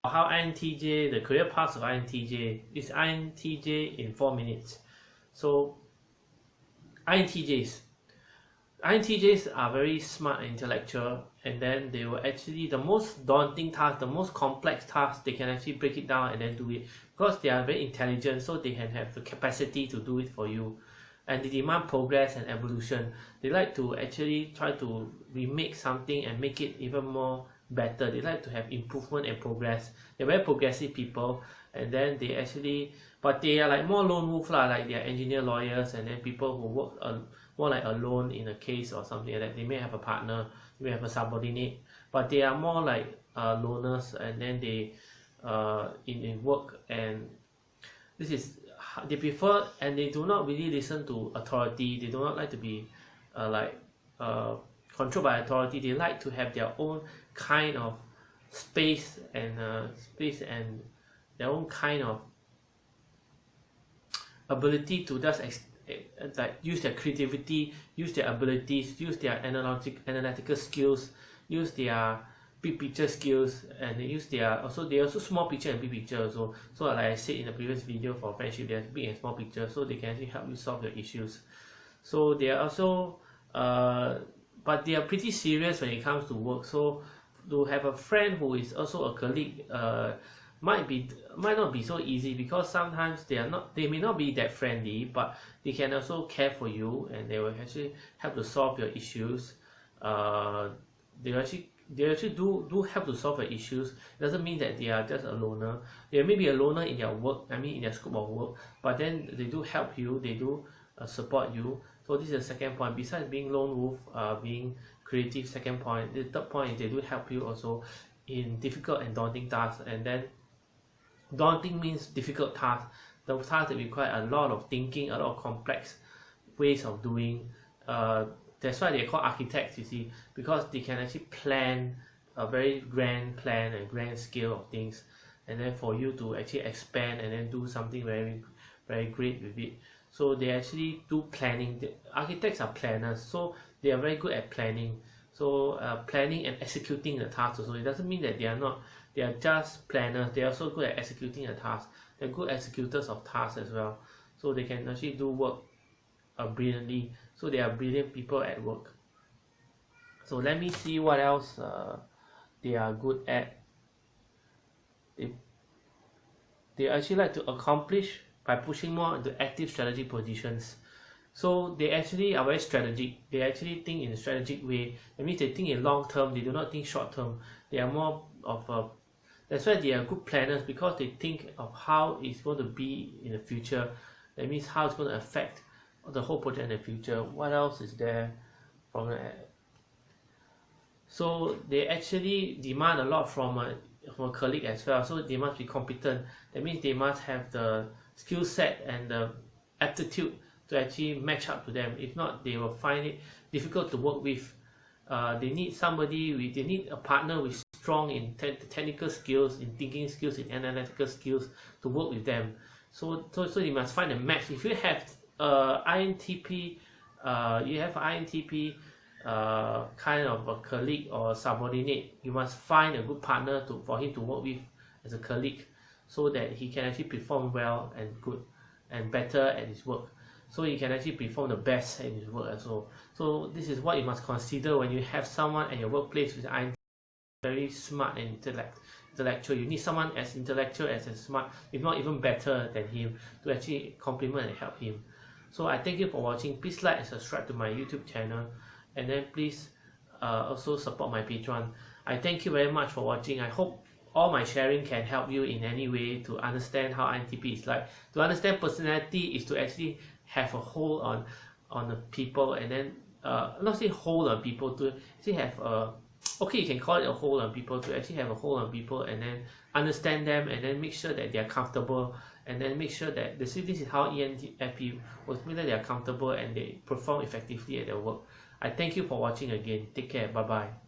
How INTJ, the career paths of INTJ is INTJ in 4 minutes. So INTJs are very smart and intellectual, and then they will actually, the most daunting task, the most complex task, they can actually break it down and then do it, because they are very intelligent, so they can have the capacity to do it for you. And they demand progress and evolution. They like to actually try to remake something and make it even more better. They like to have improvement and progress. They're very progressive people, and then they actually, but they are like more lone wolf lah, like they are engineer, lawyers, and then people who work more like alone in a case or something like that. They may have a partner, they may have a subordinate, but they are more like loners, and then they in work, and this is, they prefer, and they do not really listen to authority. They do not like to be controlled by authority. They like to have their own kind of space and their own kind of ability to just like use their creativity, use their abilities, use their analytical skills, use their big picture skills, and they use their they also small picture and big picture also. So like I said in the previous video for friendship, there's big and small picture, so they can actually help you solve your issues. So they are also but they are pretty serious when it comes to work. So to have a friend who is also a colleague might not be so easy, because sometimes they may not be that friendly, but they can also care for you, and they will actually help to solve your issues. They actually do help to solve your issues. It doesn't mean that they are just a loner. They may be a loner in their work, in their scope of work, but then they do help you, they do support you. So this is the second point. Besides being lone wolf, being creative, second point. The third point is they do help you also in difficult and daunting tasks. And then daunting means difficult tasks, the tasks that require a lot of thinking, a lot of complex ways of doing. That's why they're called architects, you see, because they can actually plan a very grand plan and grand scale of things, and then for you to actually expand and then do something very, very great with it. So they actually do planning. The architects are planners, so they are very good at planning. So planning and executing the tasks also. It doesn't mean that they are just planners. They are also good at executing the tasks. They're good executors of tasks as well. So they can actually do work brilliantly. So they are brilliant people at work. So let me see what else they are good at. They actually like to accomplish by pushing more into active strategy positions. So they actually are very strategic. They actually think in a strategic way. That means they think in long term. They do not think short term. They are more of a, that's why they are good planners, because they think of how it's going to be in the future. That means how it's going to affect the whole project in the future. What else is there from that? So they actually demand a lot from a colleague as well. So they must be competent. That means they must have the skill set and the aptitude to actually match up to them. If not, they will find it difficult to work with. They need they need a partner with strong in technical skills, in thinking skills, in analytical skills to work with them. So you must find a match. If you have INTP, kind of a colleague or subordinate, you must find a good partner for him to work with as a colleague, so that he can actually perform well and good and better at his work. So he can actually perform the best at his work as well. So this is what you must consider when you have someone at your workplace with INTJ, very smart and intellectual. You need someone as intellectual as smart, if not even better than him, to actually complement and help him. So I thank you for watching. Please like and subscribe to my YouTube channel, and then please also support my Patreon. I thank you very much for watching. I hope all my sharing can help you in any way to understand how INTP is like. To understand personality is to actually have a hold on the people, and then not say hold on people, to actually have a, okay, you can call it a hold on people, to actually have a hold on people and then understand them, and then make sure that they are comfortable, and then make sure that this is how ENTP works, make sure they are comfortable and they perform effectively at their work. I thank you for watching again. Take care. Bye bye.